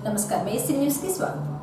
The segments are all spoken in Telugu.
నమస్కారం ఏసీ న్యూస్ కి స్వాగతం.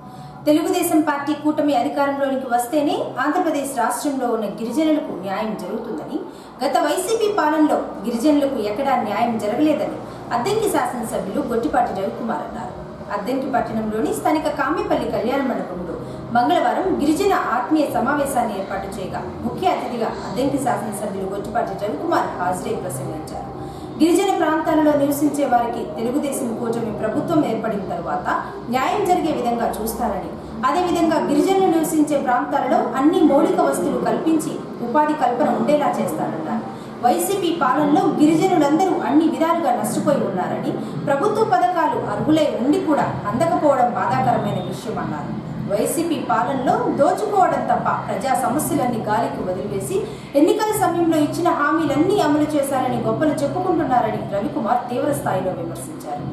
తెలుగుదేశం పార్టీ కూటమి అధికారంలోనికి వస్తేనే ఆంధ్రప్రదేశ్ రాష్ట్రంలో ఉన్న గిరిజనులకు న్యాయం జరుగుతుందని, గత వైసీపీ పాలనలో గిరిజనులకు ఎక్కడా న్యాయం జరగలేదని అద్దంకి శాసనసభ్యులు గొట్టిపాటి రవికుమార్ అన్నారు. అద్దంకి పట్టణంలోని స్థానిక కామెపల్లి కళ్యాణ మండపంలో మంగళవారం గిరిజన ఆత్మీయ సమావేశాన్ని ఏర్పాటు చేయగా ముఖ్య అతిథిగా అద్దంకి శాసనసభ్యులు గొట్టిపాటి రవికుమార్ హాజరై ప్రసంగించారు. గిరిజన ప్రాంతాలలో నివసించే వారికి తెలుగుదేశం కూటమి ప్రభుత్వం ఏర్పడిన తరువాత న్యాయం జరిగే విధంగా చూస్తారని, అదేవిధంగా గిరిజనులు నివసించే ప్రాంతాలలో అన్ని మౌలిక వసతులు కల్పించి ఉపాధి కల్పన ఉండేలా చేస్తారన్నారు. వైసీపీ పాలనలో గిరిజనులందరూ అన్ని విధాలుగా నష్టపోయి ఉన్నారని, ప్రభుత్వ పథకాలు అర్హులై ఉండి కూడా అందకపోవడం బాధాకరమైన విషయం అన్నారు. వైసీపీ పాలనలో దోచుకోవడం తప్ప ప్రజా సమస్యలన్నీ గాలికి వదిలివేసి ఎన్నికల సమయంలో ఇచ్చిన హామీలన్నీ అమలు చేశారని గొప్పలు చెప్పుకుంటున్నారని రవికుమార్ తీవ్ర స్థాయిలో విమర్శించారు.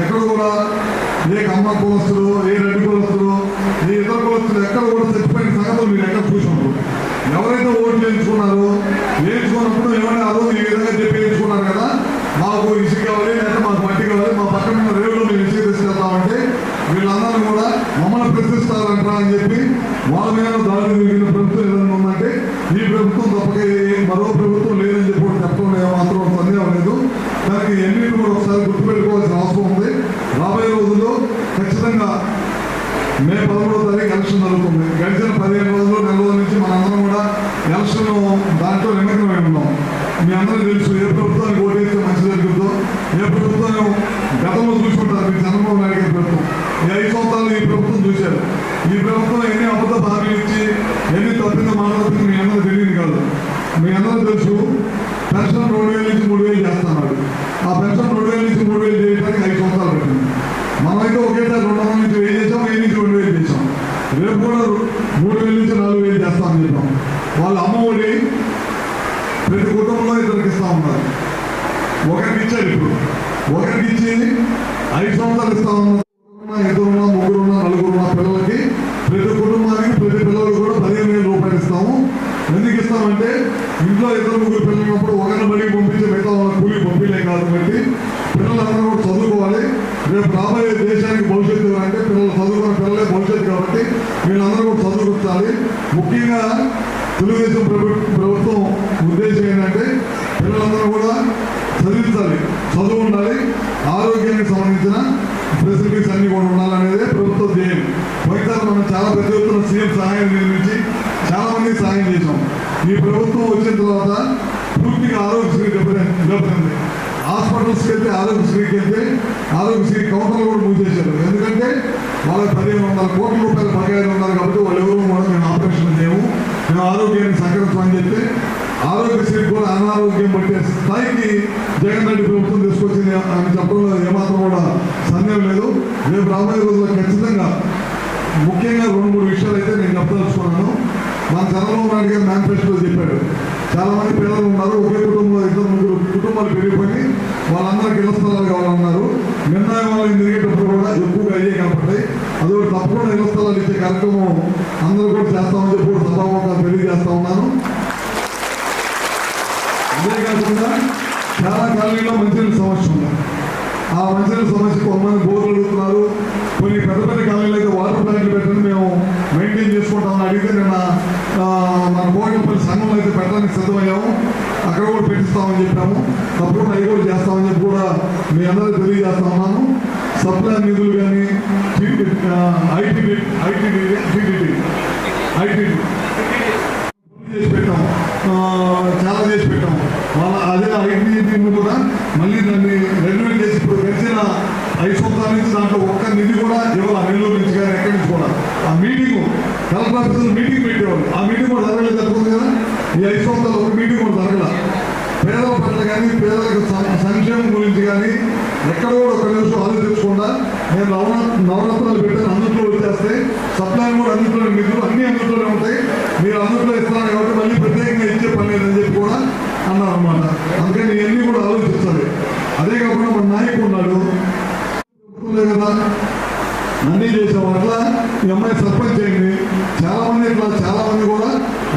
ఎక్కడ కూడా ఏ కమ్మ కులస్తులు, ఏ రెడ్డి కులస్తులు, ఏ ఇతర కులస్తులు ఎక్కడ కూడా చచ్చిపోయిన సంగతులు మీరు ఎక్కడ చూసినప్పుడు ఎవరైతే ఓట్లు వేయించుకున్నారో వేయించుకున్నప్పుడు ఏమైనా ఆ రోజు ఈ విధంగా చెప్పి వేయించుకున్నారు కదా, మాకు ఇసుక కావాలి, లేకపోతే మాకు మట్టి కావాలి, మా పక్కన ఉన్న రేవులో మేము ఇసుక తీసుకెళ్తామంటే వీళ్ళందరూ కూడా మమ్మల్ని ప్రశ్నిస్తారంటారా అని చెప్పి వాళ్ళ మీద దాడి జరిగిన ప్రభుత్వం ఏదైనా ఉందంటే ఈ ప్రభుత్వం తప్పక మరో ప్రభుత్వం లేదని చెప్పి చెప్పడం ఏమాత్రం సందేహం లేదు. దానికి ఎన్నింటి కూడా ఒకసారి గుర్తుపెట్టుకోవాల్సిన అవసరం ఉంది. రాబోయే రోజుల్లో ఖచ్చితంగా మే 13వ తారీఖు ఎలక్షన్ జరుగుతుంది. గడిచిన 15 రోజులు, నెల రోజుల నుంచి మనందరం కూడా ఎలక్షన్ దాంట్లో నిమగ్నమై ఉన్నాం. మీ అందరూ తెలుసు ఏ ప్రభుత్వానికి ఓటేస్తే మంచి జరుగుతుందో, ఏ ప్రభుత్వం గతంలో చూసుకుంటారు. మీరు చంద్రబాబు నాయుడు గారి ప్రభుత్వం ఈ 5 సంవత్సరాలు ఈ ప్రభుత్వం చూశారు. ఈ ప్రభుత్వం ఎన్ని అబద్ధ హామీలు ఇచ్చి ఎన్ని తప్పిందో మాట్లాడుతుంది మీ అందరూ తెలియదు కాదు. మీ అందరూ తెలుసు పెన్షన్ 2,000 నుంచి 3,000 చేస్తున్నారు. ఆ పెన్షన్ 2,000 నుంచి 3,000 చేయడానికి 5 సంవత్సరాలు పెట్టింది. మనమైతే ఒకేసారి 200 నుంచి 1000 చేసాం, 1000 నుంచి 2,000 చేసాం. రేపు కూడా 3,000 నుంచి 4,000 చేస్తామని చెప్పాం. వాళ్ళు అమ్మఒడి ప్రతి కుటుంబంలో ఇద్దరికి ఇస్తా ఉన్నారు. ఒకరికి ఇచ్చారు, ఇప్పుడు ఒకరికి ఇచ్చి 5 సంవత్సరాలు ఇస్తా ఉన్నారు. ఇద్దరున్నా, ముగ్గురున్నా, నలుగురున్నా పిల్లలకి ప్రతి కుటుంబానికి ప్రతి పిల్లలకు కూడా 15,000 రూపాయలు ఇస్తాము. ఎందుకు ఇస్తామంటే ఇంట్లో 2-3 పిల్లలు ఉన్నప్పుడు ఒకరిని బడికి పంపించి మిగతా వాళ్ళ కూలి పంపించలేం కాబట్టి పిల్లలందరూ కూడా చదువుకోవాలి. రేపు రాబోయే దేశానికి భవిష్యత్తు అంటే పిల్లలు చదువుకున్న పిల్లలే భవిష్యత్తు కాబట్టి వీళ్ళందరూ కూడా చదువుకుంటాలి. ముఖ్యంగా తెలుగుదేశం ప్రభుత్వం ఉద్దేశం ఏంటంటే పిల్లలందరూ కూడా చదివించాలి, చదువు ఉండాలి, ఆరోగ్యానికి సంబంధించిన ఫెసిలిటీస్ అన్ని కూడా ఉండాలనేదే ప్రభుత్వ ధ్యేయం. పోయినసారి మనం చాలా పెద్ద ఎత్తున సీఎం సహాయం నిర్మించి చాలా మందికి సహాయం చేసాం. ఈ ప్రభుత్వం వచ్చిన తర్వాత పూర్తిగా ఆరోగ్యశ్రీ దెబ్బతింది. హాస్పిటల్స్కి వెళ్తే ఆరోగ్యశ్రీ కౌంటర్లు కూడా మూసేశారు. ఎందుకంటే వాళ్ళకి 1,500 కోట్ల రూపాయల బకాయిలు ఉన్నారు కాబట్టి వాళ్ళు ఎవరు కూడా మేము ఆపరేషన్ చేయము, మేము ఆరోగ్యాన్ని సంకరించమని చెప్పి ఆరోగ్యశ్రీ కూడా అనారోగ్యం పట్టే స్థాయికి జగన్ రెడ్డి ప్రభుత్వం తీసుకొచ్చింది అని చెప్పడంలో ఏమాత్రం కూడా సందేహం లేదు. రేపు రాబోయే రోజుల్లో ఖచ్చితంగా ముఖ్యంగా 2-3 విషయాలు అయితే నేను చెప్పదలుచుకున్నాను. మన చంద్రబాబు నాయుడు గారు మేనిఫెస్టోలో చెప్పాడు, చాలా మంది పిల్లలు ఉన్నారు, ఒకే కుటుంబంలో 2-3 కుటుంబాలు పెరిగిపోయి వాళ్ళందరికీ ఇళ్ల స్థలాలు కావాలన్నారు. నిర్ణయం వాళ్ళు తిరిగేటప్పుడు కూడా ఎక్కువగా అయ్యే కాబట్టి అదొకటి తప్పకుండా ఇళ్ల స్థలాలు ఇచ్చే కార్యక్రమం అందరూ కూడా చేస్తామని చెప్పి కూడా సభాముఖంగా తెలియజేస్తా ఉన్నాను. అంతేకాకుండా చాలా కాలనీలో మంచినీళ్ళ సమస్య ఉంది. ఆ మంచినీళ్ళ సమస్య కొంతమంది బోర్లు అడుగుతున్నారు. కొన్ని పెద్ద పెద్ద కాలనీలో అయితే వాటర్ ప్లాంట్లు పెట్టండి మేము మెయింటైన్ చేసుకుంటామని అడిగితే నిన్న మన కోటపల్లి సంఘంలో అయితే పెట్టడానికి సిద్ధమయ్యాము. అక్కడ కూడా పెట్టిస్తామని చెప్పాము. తప్పకుండా అవి కూడా చేస్తామని చెప్పి కూడా మీ అందరూ తెలియజేస్తా ఉన్నాను. సప్లై నిధులు కానీ ఐటీ చేసి పెట్టాము, చాలా చేసి పెట్టాము. వాళ్ళ అదే ఐటీని కూడా మళ్ళీ దాన్ని రెన్యువేట్ చేసి ఇప్పుడు గడిచిన 5 సంవత్సరాల నుంచి దాంట్లో ఒక్క నిధి కూడా ఇవ్వాలి. నెల్లూరు నుంచి కానీ ఎక్కడి నుంచి కూడా ఆ మీటింగ్ కలెక్టర్ ఆఫీసులో మీటింగ్ పెట్టేవాళ్ళు. ఆ మీటింగ్ కూడా జరగలేదు, జరుగుతుంది కదా. ఈ 5 సంవత్సరాలు ఒక మీటింగ్ కూడా జరగల. పేదల పట్ల కానీ పేదలకు సంక్షేమం గురించి కానీ ఎక్కడ కూడా ఒక నిమిషం ఆలోచించకుండా నేను నవరత్నాలు పెట్టాను, అందుట్లో వచ్చేస్తే సప్లై కూడా అందులో నిధులు అన్ని అందులోనే ఉంటాయి, మీరు అందులో ఇస్తున్నారు కాబట్టి మళ్ళీ ప్రత్యేకంగా ఇచ్చే పని లేదని చెప్పి కూడా అన్నారు అనమాట. అందుకని ఇవన్నీ కూడా ఆలోచించాలి. అదే కాకుండా మన నాయకుడు ఉన్నాడు కదా, అన్నీ చేసాం. అట్లా ఈ అమ్మాయి సర్పంచ్ అయింది. చాలా మంది కూడా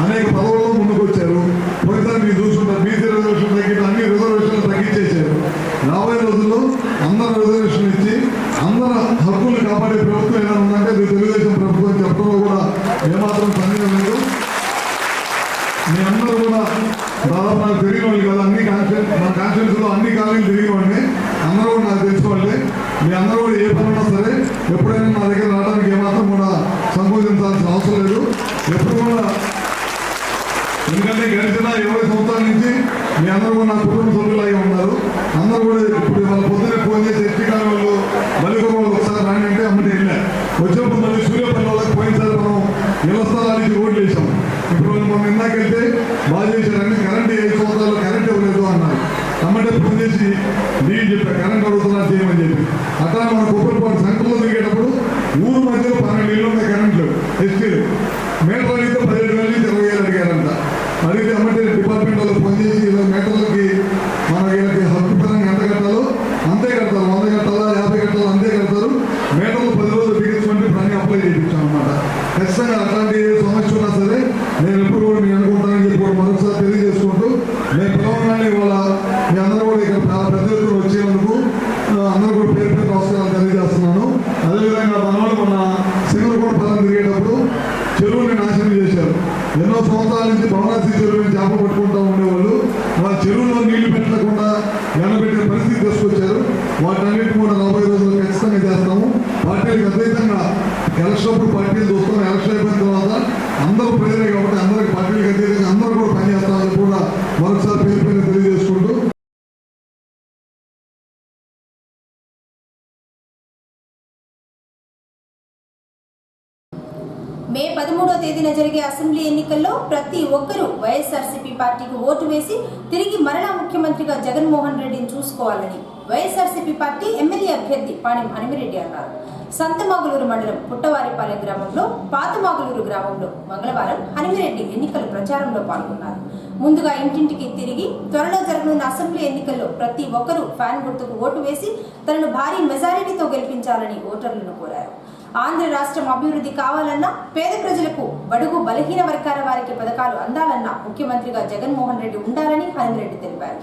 అనేక పదవుల్లో ముందుకు వచ్చారు. పోయినసారి మీరు చూసుకుంటారు బీసీ రిజర్వేషన్ తగ్గి అన్ని రిజర్వేషన్లు తగ్గించేశారు. రాబోయే రోజుల్లో అందరూ రిజర్వేషన్ ఇచ్చి అందరూ హక్కులు ఎప్పుడైనా నా దగ్గర రావడానికి ఏమాత్రం కూడా సంకోచించాల్సిన అవసరం లేదు. ఎప్పుడు కూడా, ఎందుకంటే గడిచిన 20 సంవత్సరాల నుంచి మీ అందరూ కూడా నా కుటుంబ సభ్యులాగే ఉన్నారు. అందరూ కూడా ఇప్పుడు వాళ్ళ పొద్దున్నే ఫోన్ చేసి ఎత్తికాల వాళ్ళు బలికొర వాళ్ళు ఒకసారి రాండి అంటే అమ్మటి వెళ్ళా. వచ్చినప్పుడు మళ్ళీ సూర్యపల్లి వాళ్ళకి పోయినసారి మనం ఇళ్ల స్థలానికి ఓట్లు వేసాం. ఇప్పుడు మనం ఇందాకెళ్తే బాగా చేశారని కరెంట్ 5 సంవత్సరాలు కరెంట్ ఇవ్వలేదు అన్నారు. అమ్మటే ఫోన్ చేసి నీళ్ళు చెప్పా కరెంట్ అడుగుతున్నా చేయమని చెప్పి. అట్లా మన కొబ్బరిపాటు సెంటర్లో తిరిగేటప్పుడు ఊరు మధ్యలో 12 ఇళ్ళు ఉన్నాయి కరెంట్లు ఎస్టీలు. మీటర్ అడిగితే 17,000 నుంచి 20,000 అడిగారంట. అడిగితే అమ్మటే డిపార్ట్మెంట్ వాళ్ళు ఫోన్ చేసి ఇలా మీటర్లకి మన వీళ్ళకి హక్కు పరంగా ఎంత కట్టాలో అంతే కడతారు. 100 కట్టాలా 50 కట్టాలా అంతే కడతారు. మీటర్లు 10 రోజులు బిగించమంటే పని అప్లై చేయించాం అనమాట. ఖచ్చితంగా అట్లాంటి సమస్య ఉన్నా సరే నేను ఎప్పుడు కూడా నేను అనుకుంటానని చెప్పి కూడా మరొకసారి తెలియజేసుకుంటూ, నేను పిలవగానే ఇవాళ మీ అందరూ కూడా ఇక్కడ పెద్ద ఎత్తున వచ్చేందుకు అందరూ కూడా పేరు పేరు నమస్కారాలు తెలియజేస్తున్నాను. అదేవిధంగా మనవాళ్ళు మన సింగరకొండ పదం తిరిగేటప్పుడు చెరువుని నాశనం చేశారు. ఎన్నో సంవత్సరాల నుంచి భవనాసి చెరువు నుంచి చేప పట్టుకుంటూ ఉండేవాళ్ళు. వాళ్ళ చెరువులో నీళ్లు పెట్టకుండా ఎండబెట్టిన పరిస్థితి తీసుకొచ్చారు. వాటన్నిటి కూడా 40 రోజులు ఖచ్చితంగా చేస్తాము. పార్టీలకు అతీతంగా ఎలక్షన్ అప్పుడు పార్టీలు చూస్తాం. ఎలక్షన్ అయిపోయిన తర్వాత అందరూ ప్రజలే కాబట్టి అందరికి పార్టీలకు అతీతంగా అందరూ కూడా పనిచేస్తామని కూడా మరొకసారి పేరు పేరు తెలియజేసుకుంటూ, మే 13వ తేదీన జరిగే అసెంబ్లీ ఎన్నికల్లో ప్రతి ఒక్కరూ వైఎస్ఆర్సీపీ పార్టీకి ఓటు వేసి తిరిగి మరలా ముఖ్యమంత్రిగా జగన్మోహన్ రెడ్డిని చూసుకోవాలని వైఎస్ఆర్సీపీ పార్టీ ఎమ్మెల్యే అభ్యర్థి పాణెం హనుమిరెడ్డి అన్నారు. సంతమాగులూరు మండలం పుట్టవారిపాలెం గ్రామంలో పాతమాగులూరు గ్రామంలో మంగళవారం హనుమిరెడ్డి ఎన్నికల ప్రచారంలో పాల్గొన్నారు. ముందుగా ఇంటింటికి తిరిగి త్వరలో జరగనున్న అసెంబ్లీ ఎన్నికల్లో ప్రతి ఒక్కరూ ఫ్యాన్ గుర్తుకు ఓటు వేసి తనను భారీ మెజారిటీతో గెలిపించాలని ఓటర్లను కోరారు. ఆంధ్ర రాష్ట్రం అభివృద్ధి కావాలన్నా, పేద ప్రజలకు, బడుగు బలహీన వర్గాల వారికి పథకాలు అందాలన్నా ముఖ్యమంత్రిగా జగన్మోహన్ రెడ్డి ఉండాలని హనుమిరెడ్డి తెలిపారు.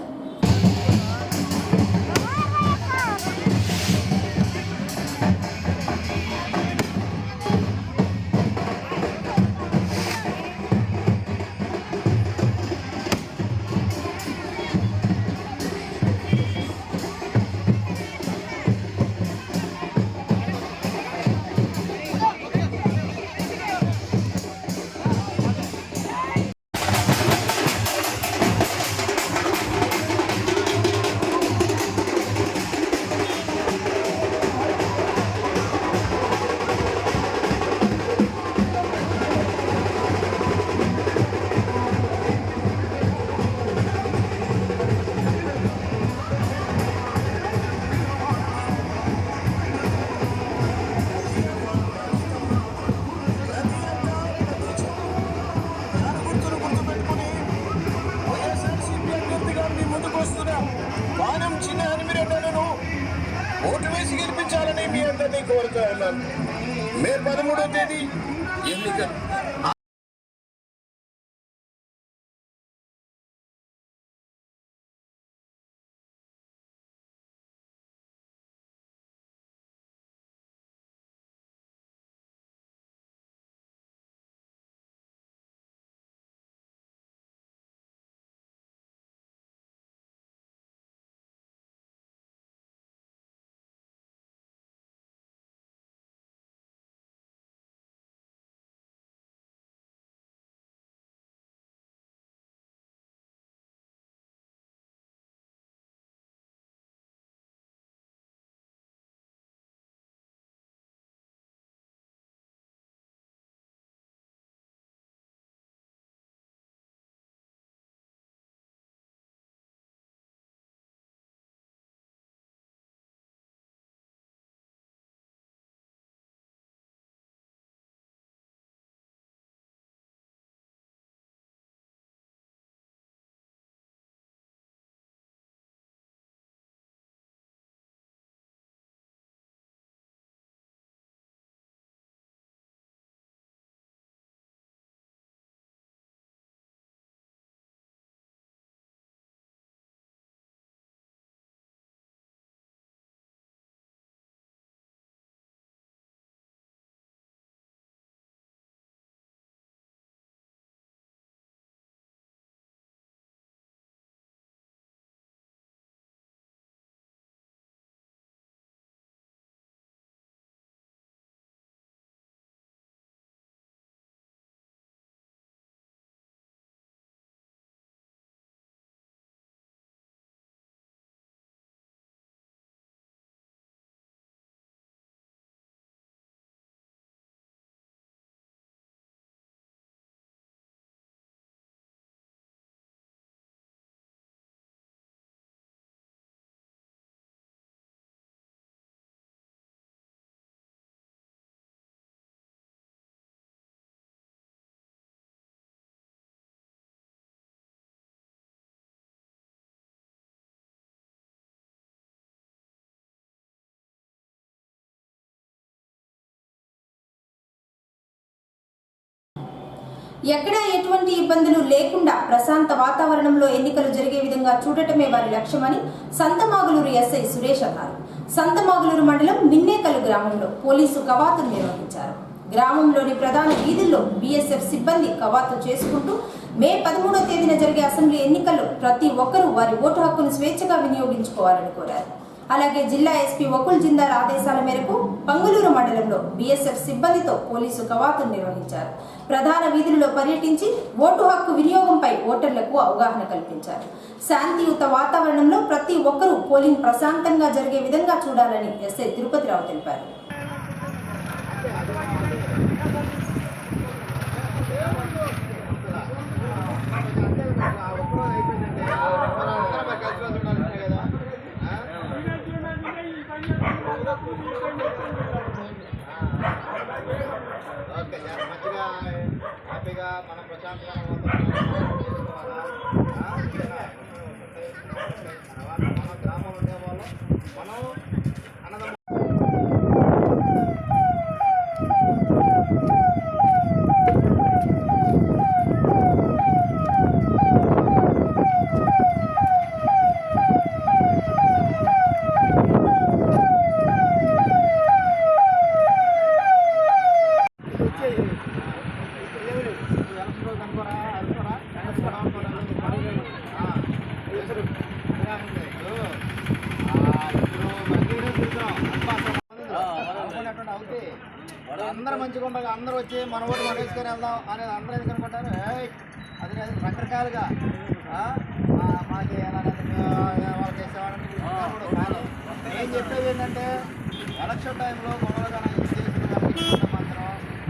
పాణెం చిన్న హనుమిరెడ్డిలను ఓటు వేసి గెలిపించాలని మీ అందరినీ కోరుతా ఉన్నాను. మే 13వ తేదీ ఎన్నికలు. ఎక్కడా ఎటువంటి ఇబ్బందులు లేకుండా ప్రశాంత వాతావరణంలో ఎన్నికలు జరిగే విధంగా చూడటమే వారి లక్ష్యమని సంతమాగులూరు ఎస్ఐ సురేష్ అన్నారు. సంతమాగులూరు మండలం మిన్నేకల్లు గ్రామంలో పోలీసు కవాతును నిర్వహించారు. గ్రామంలోని ప్రధాన వీధుల్లో బీఎస్ఎఫ్ సిబ్బంది కవాతు చేసుకుంటూ మే 13వ తేదీన జరిగే అసెంబ్లీ ఎన్నికల్లో ప్రతి ఒక్కరూ వారి ఓటు హక్కును స్వేచ్ఛగా వినియోగించుకోవాలని కోరారు. అలాగే జిల్లా ఎస్పీ వకుల్ జిందాల్ ఆదేశాల మేరకు పంగులూరు మండలంలో బీఎస్ఎఫ్ సిబ్బందితో పోలీసు కవాతును నిర్వహించారు. ప్రధాన వీధులలో పర్యటించి ఓటు హక్కు వినియోగంపై ఓటర్లకు అవగాహన కల్పించారు. శాంతియుత వాతావరణంలో ప్రతి ఒక్కరూ పోలింగ్ ప్రశాంతంగా జరిగే విధంగా చూడాలని ఎస్ఐ తిరుపతిరావు తెలిపారు. హ్యాపీగా మనం ప్రశాంతంగా మన గ్రామంలో ఉండేవాళ్ళం మనం అన్నదమ్ములు. అందరూ మంచిగా ఉండగా అందరూ వచ్చి మన ఓటు మనం వేసుకొని వెళ్దాం అనేది అందరూ ఎందుకు అనుకుంటారు. అది రకరకాలుగా మాకి వాళ్ళకి వేసేవాళ్ళని కానీ నేను చెప్పేది ఏంటంటే ఎలక్షన్ టైంలో గొడవలు కానీ మాత్రం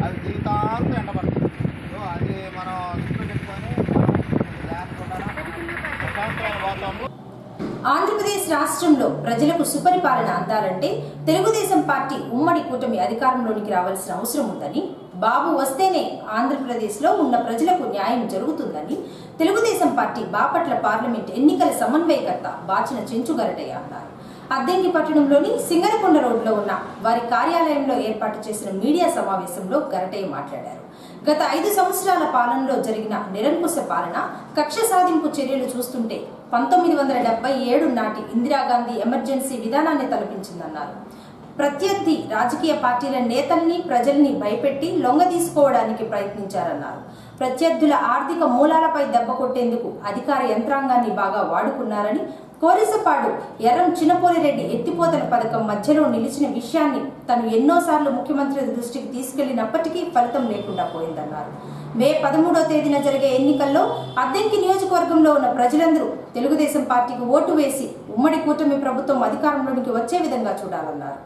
అవి జీవితాంతం ఎండబడుతుంది. సో అది మనం దృష్టిలో పెట్టుకొని ప్రశాంతమైన వాతావరణం. ఆంధ్రప్రదేశ్ రాష్ట్రంలో ప్రజలకు సుపరిపాలన అందాలంటే తెలుగుదేశం పార్టీ ఉమ్మడి కూటమి అధికారంలోనికి రావాల్సిన అవసరం ఉందని, బాబు వస్తేనే ఆంధ్రప్రదేశ్లో ఉన్న ప్రజలకు న్యాయం జరుగుతుందని తెలుగుదేశం పార్టీ బాపట్ల పార్లమెంట్ ఎన్నికల సమన్వయకర్త బాచిన చెంచుగరటయ్య అన్నారు. అద్దెంకి పట్టణంలోని సింగరకొండ రోడ్లో ఉన్న వారి కార్యాలయంలో ఏర్పాటు చేసిన మీడియా సమావేశంలో గరటయ్య మాట్లాడారు. గత 5 సంవత్సరాల పాలనలో జరిగిన నిరంకుశ పాలన, కక్ష సాధింపు చర్యలు చూస్తుంటే 1977 నాటి ఇందిరాగాంధీ ఎమర్జెన్సీ విధానాన్ని తలపించిందన్నారు. ప్రత్యర్థి రాజకీయ పార్టీల నేతల్ని, ప్రజల్ని భయపెట్టి లొంగదీసుకోవడానికి ప్రయత్నించారన్నారు. ప్రత్యర్థుల ఆర్థిక మూలాలపై దెబ్బ కొట్టేందుకు అధికార యంత్రాంగాన్ని బాగా వాడుకున్నారని, కోరిసపాడు ఎర్రం చిన్నపోలిరెడ్డి ఎత్తిపోతల పథకం మధ్యలో నిలిచిన విషయాన్ని తను ఎన్నోసార్లు ముఖ్యమంత్రి దృష్టికి తీసుకెళ్లినప్పటికీ ఫలితం లేకుండా పోయిందన్నారు. మే 13వ తేదీన జరిగే ఎన్నికల్లో అద్దెంకి నియోజకవర్గంలో ఉన్న ప్రజలందరూ తెలుగుదేశం పార్టీకి ఓటు వేసి ఉమ్మడి కూటమి ప్రభుత్వం అధికారంలోనికి వచ్చే విధంగా చూడాలన్నారు.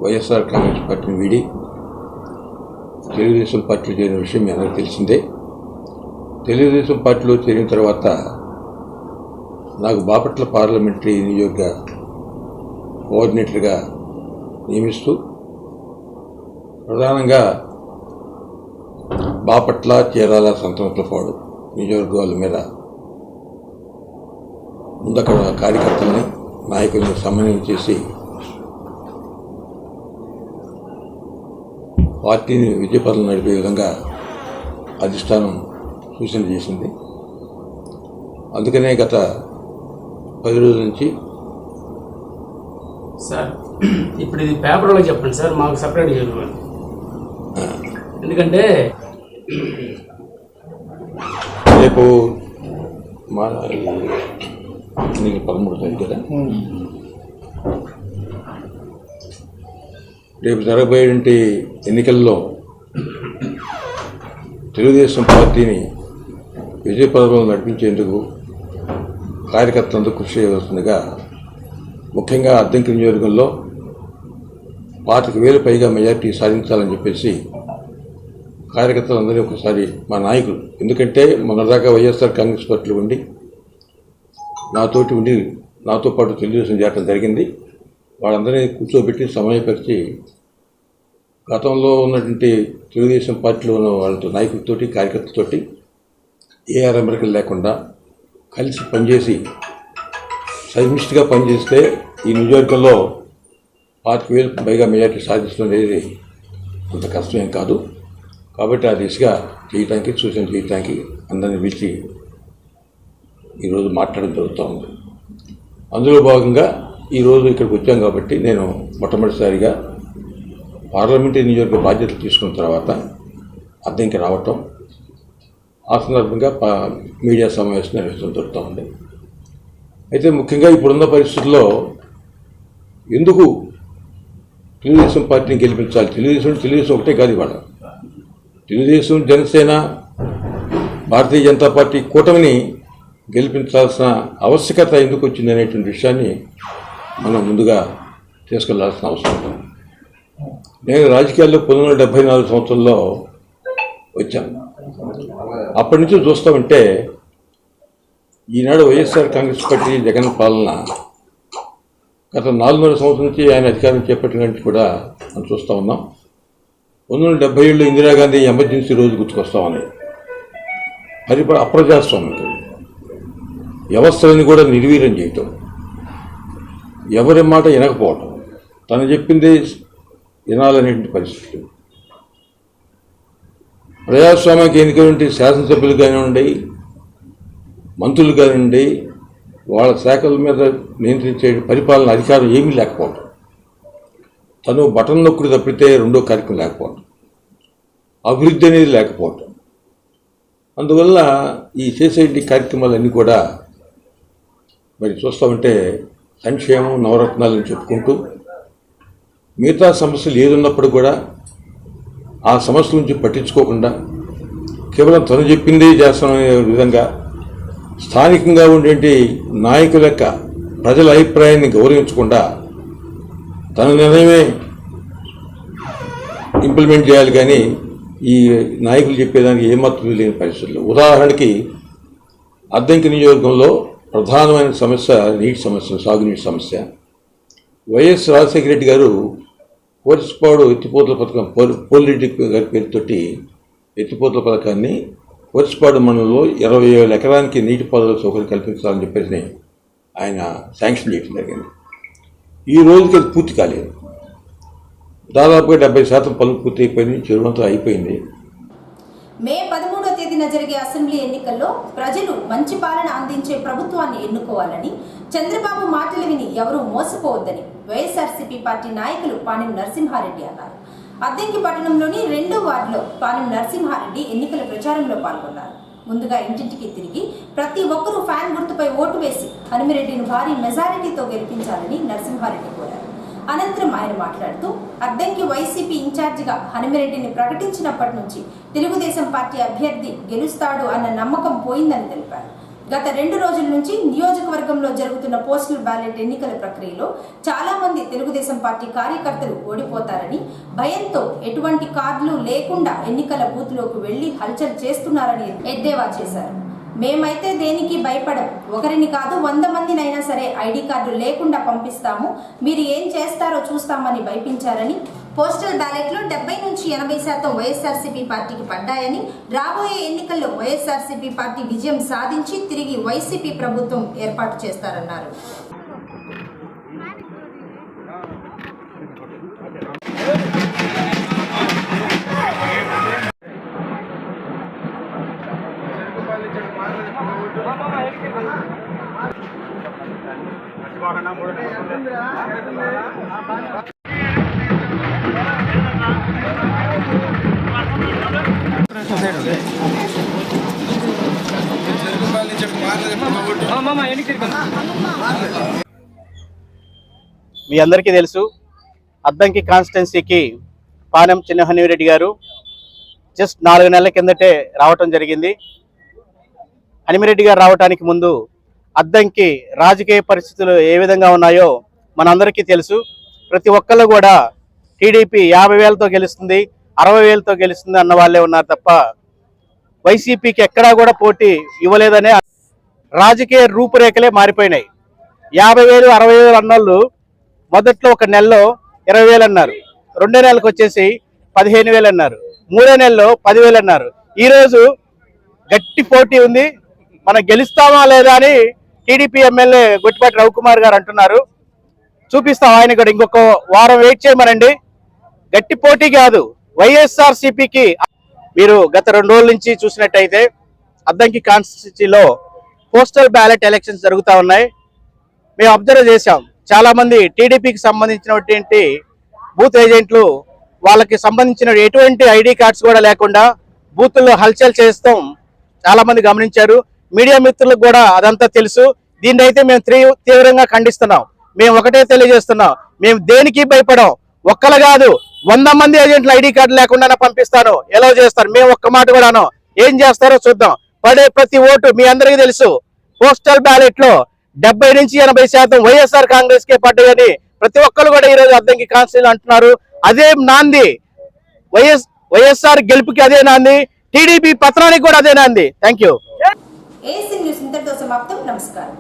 వైఎస్ఆర్ కాంగ్రెస్ పార్టీని వీడి తెలుగుదేశం పార్టీలో చేరిన విషయం మీ అందరికీ తెలిసిందే. తెలుగుదేశం పార్టీలో చేరిన తర్వాత నాకు బాపట్ల పార్లమెంటరీ నియోజక కోఆర్డినేటర్గా నియమిస్తూ ప్రధానంగా బాపట్ల, చీరాల, సంతనూతలపాడు నియోజకవర్గాల మీద ముందక్కడ కార్యకర్తలని, నాయకులను సమన్వయం చేసి పార్టీని విజయపథంలో నడిపే విధంగా అధిష్టానం సూచన చేసింది. అందుకనే గత 10 రోజుల నుంచి సార్ ఇప్పుడు ఇది పేపర్లో చెప్పండి సార్, మాకు సపరేట్ చెప్పండి. ఎందుకంటే రేపు మా 13 తారీఖు కదా, రేపు జరగబోయేటువంటి ఎన్నికల్లో తెలుగుదేశం పార్టీని విజయపథంలో నడిపించేందుకు కార్యకర్తలందరూ కృషి చేయవలసిందిగా, ముఖ్యంగా అద్దెంకి నియోజకవర్గంలో 25,000 పైగా మెజార్టీ సాధించాలని చెప్పేసి కార్యకర్తలందరినీ ఒకసారి మా నాయకులు, ఎందుకంటే మొన్నదాకా వైఎస్ఆర్ కాంగ్రెస్ పార్టీలో ఉండి నాతో పాటు తెలుగుదేశం చేరడం జరిగింది. వాళ్ళందరినీ కూర్చోబెట్టి సమయపరిచి గతంలో ఉన్నటువంటి తెలుగుదేశం పార్టీలో ఉన్న వాళ్ళతో, నాయకులతోటి, కార్యకర్తలతోటి ఏ అరమరికలు లేకుండా కలిసి పనిచేసి సమిష్టిగా పనిచేస్తే ఈ నియోజకవర్గంలో 25,000 పైగా మెజార్టీ సాధించడం అనేది అంత కష్టమేం కాదు. కాబట్టి ఆ దిశగా చేయటానికి సూచన చేయటానికి అందరిని పిలిచి ఈరోజు మాట్లాడడం జరుగుతూ ఉంది. అందులో భాగంగా ఈరోజు ఇక్కడికి వచ్చాం కాబట్టి నేను మొట్టమొదటిసారిగా పార్లమెంటరీ నియోజకవర్గ బాధ్యతలు తీసుకున్న తర్వాత అద్దెంకి రావటం, ఆ సందర్భంగా మీడియా సమావేశం నిర్వహించడం జరుగుతూ ఉంది. అయితే ముఖ్యంగా ఇప్పుడున్న పరిస్థితుల్లో ఎందుకు తెలుగుదేశం పార్టీని గెలిపించాలి? తెలుగుదేశం ఒకటే కాదు, ఇవాళ తెలుగుదేశం, జనసేన, భారతీయ జనతా పార్టీ కూటమిని గెలిపించాల్సిన ఆవశ్యకత ఎందుకు వచ్చింది అనేటువంటి విషయాన్ని మనం ముందుగా తీసుకెళ్లాల్సిన అవసరం ఉంది. నేను రాజకీయాల్లో 1974 సంవత్సరంలో వచ్చాను. అప్పటి నుంచి చూస్తూ ఉంటే ఈనాడు వైఎస్ఆర్ కాంగ్రెస్ పార్టీ జగన్ పాలన గత 4.5 సంవత్సరం నుంచి ఆయన అధికారం చేపట్టిన నుంచి కూడా మనం చూస్తూ ఉన్నాం. 1977లో ఇందిరాగాంధీ ఎమర్జెన్సీ రోజు గుర్తుకొస్తా ఉన్నాయి. అప్రజాస్వామ్యం, వ్యవస్థలను కూడా నిర్వీర్యం చేయటం, ఎవరి మాట వినకపోవటం, తను చెప్పిందే వినాలనేటువంటి పరిస్థితులు. ప్రజాస్వామ్యానికి ఎన్నికైనటువంటి శాసనసభ్యులు కానివ్వండి, మంత్రులు కానివ్వండి, వాళ్ళ శాఖల మీద నియంత్రించే పరిపాలన అధికారం ఏమీ లేకపోవటం, తను బటన్ నొక్కుడు తప్పితే రెండో కార్యక్రమం లేకపోవటం, అభివృద్ధి అనేది లేకపోవటం. అందువల్ల ఈ చేసేటి కార్యక్రమాలన్నీ కూడా మరి చూస్తామంటే సంక్షేమం, నవరత్నాలను చెప్పుకుంటూ మిగతా సమస్యలు ఏదున్నప్పుడు కూడా ఆ సమస్యల నుంచి పట్టించుకోకుండా కేవలం తను చెప్పిందే చేస్తామనే విధంగా స్థానికంగా ఉండేటి నాయకుల యొక్క ప్రజల అభిప్రాయాన్ని గౌరవించకుండా తన నిర్ణయమే ఇంప్లిమెంట్ చేయాలి, కానీ ఈ నాయకులు చెప్పేదానికి ఏమాత్రం లేని పరిస్థితులు. ఉదాహరణకి అద్దంకి నియోజకవర్గంలో ప్రధానమైన సమస్య నీటి సమస్య, సాగునీటి సమస్య. వైఎస్ రాజశేఖర రెడ్డి గారు కోర్సుపాడు ఎత్తిపోతల పథకం, పోలిరెడ్డి గారి పేరుతోటి ఎత్తిపోతల పథకాన్ని కోర్సుపాడు మండలంలో 20,000 ఎకరానికి నీటిపారుదల సౌకర్యం కల్పించాలని చెప్పేసి ఆయన శాంక్షన్ చేయడం జరిగింది. ఈ రోజుకి అది పూర్తి కాలేదు. దాదాపుగా 70% పనులు పూర్తి అయిపోయింది, చెరువంతా అయిపోయింది. మే 13వ తేదీన జరిగే అసెంబ్లీ ఎన్నికల్లో ప్రజలు మంచి పాలన అందించే ప్రభుత్వాన్ని ఎన్నుకోవాలని, చంద్రబాబు మాటలు విని ఎవరూ మోసపోవద్దని వైఎస్ఆర్సీపీ పార్టీ నాయకులు పానెం నరసింహారెడ్డి అన్నారు. అద్దంకి పట్టణంలోని 2వ వార్డులో పానెం నరసింహారెడ్డి ఎన్నికల ప్రచారంలో పాల్గొన్నారు. ముందుగా ఇంటింటికి తిరిగి ప్రతి ఒక్కరూ ఫ్యాన్ గుర్తుపై ఓటు వేసి హనుమిరెడ్డిని భారీ మెజారిటీతో గెలిపించాలని నరసింహారెడ్డి కోరారు. అనంతరం ఆయన మాట్లాడుతూ అద్దంకి వైసీపీ ఇన్ఛార్జిగా హనుమిరెడ్డిని ప్రకటించినప్పటి నుంచి తెలుగుదేశం పార్టీ అభ్యర్థి గెలుస్తాడు అన్న నమ్మకం పోయిందని తెలిపారు. గత 2 రోజుల నుంచి నియోజకవర్గంలో జరుగుతున్న పోస్టల్ బ్యాలెట్ ఎన్నికల ప్రక్రియలో చాలా మంది తెలుగుదేశం పార్టీ కార్యకర్తలు ఓడిపోతారని భయంతో ఎటువంటి కార్డులు లేకుండా ఎన్నికల బూత్లోకి వెళ్లి హల్చల్ చేస్తున్నారని ఎద్దేవా చేశారు. మేమైతే దేనికి భయపడం, ఒకరిని కాదు 100 మందినైనా సరే ఐడి కార్డు లేకుండా పంపిస్తాము, మీరు ఏం చేస్తారో చూస్తామని భయపించారని, పోస్టల్ బ్యాలెట్లో 70 నుంచి 80% వైఎస్ఆర్సీపీ పార్టీకి పడ్డాయని, రాబోయే ఎన్నికల్లో వైఎస్ఆర్సీపీ పార్టీ విజయం సాధించి తిరిగి వైసీపీ ప్రభుత్వం ఏర్పాటు చేస్తారన్నారు. మీ అందరికీ తెలుసు, అద్దంకి కాన్స్టిట్యున్సీకి పానెం చిన్న హనుమిరెడ్డి గారు జస్ట్ 4 నెలల కిందటే రావటం జరిగింది. హనుమిరెడ్డి గారు రావడానికి ముందు అద్దంకి రాజకీయ పరిస్థితులు ఏ విధంగా ఉన్నాయో మనందరికీ తెలుసు. ప్రతి ఒక్కళ్ళు కూడా టీడీపీ 50,000తో గెలుస్తుంది, 60,000తో గెలుస్తుంది అన్న వాళ్ళే ఉన్నారు తప్ప వైసీపీకి ఎక్కడా కూడా పోటీ ఇవ్వలేదనే రాజకీయ రూపురేఖలే మారిపోయినాయి. 50,000, 60,000 అన్నోళ్ళు మొదట్లో ఒక నెలలో 20,000 అన్నారు, 2 నెలలకు వచ్చేసి 15,000 అన్నారు, 3 నెలల్లో 10,000 అన్నారు. ఈరోజు గట్టి పోటీ ఉంది, మనం గెలుస్తామా లేదా అని టీడీపీ ఎమ్మెల్యే గుట్టిపాటి రవికుమార్ గారు అంటున్నారు. చూపిస్తాం, ఆయన కూడా ఇంకొక వారం వెయిట్ చేయమనండి. గట్టి పోటీ కాదు, వైఎస్ఆర్సీపీకి మీరు గత 2 రోజుల నుంచి చూసినట్టయితే అద్దంకి కాన్స్టిట్యూన్సీలో పోస్టల్ బ్యాలెట్ ఎలక్షన్స్ జరుగుతూ ఉన్నాయి. మేము అబ్జర్వ్ చేశాం, చాలా మంది టీడీపీకి సంబంధించినటువంటి బూత్ ఏజెంట్లు వాళ్ళకి సంబంధించిన ఎటువంటి ఐడి కార్డ్స్ కూడా లేకుండా బూతుల్లో హల్చల్ చేస్తాం చాలా మంది గమనించారు. మీడియా మిత్రులకు కూడా అదంతా తెలుసు. దీన్ని అయితే మేము తీవ్రంగా ఖండిస్తున్నాం. మేము ఒకటే తెలియజేస్తున్నాం, మేము దేనికి భయపడం. ఒక్కలు కాదు 100 మంది ఏజెంట్లు ఐడి కార్డు లేకుండా పంపిస్తాను, ఎలా చేస్తారు. మేము ఒక్క మాట కూడాను ఏం చేస్తారో చూద్దాం. పడే ప్రతి ఓటు మీ అందరికీ తెలుసు. పోస్టల్ బ్యాలెట్ లో 70 నుంచి 80% వైఎస్ఆర్ కాంగ్రెస్ కే పడ్డాయని ప్రతి ఒక్కరు కూడా ఈరోజు అద్దంకి కాన్స్టిట్యూన్సీ అంటున్నారు. అదే నాంది వైఎస్ఆర్ గెలుపుకి, అదే నాంది టీడీపీ పత్రానికి కూడా అదే నాంది. Thank you. ఏఎస్ఎన్ న్యూస్ ఇంతటితో సమాప్తం. నమస్కారం.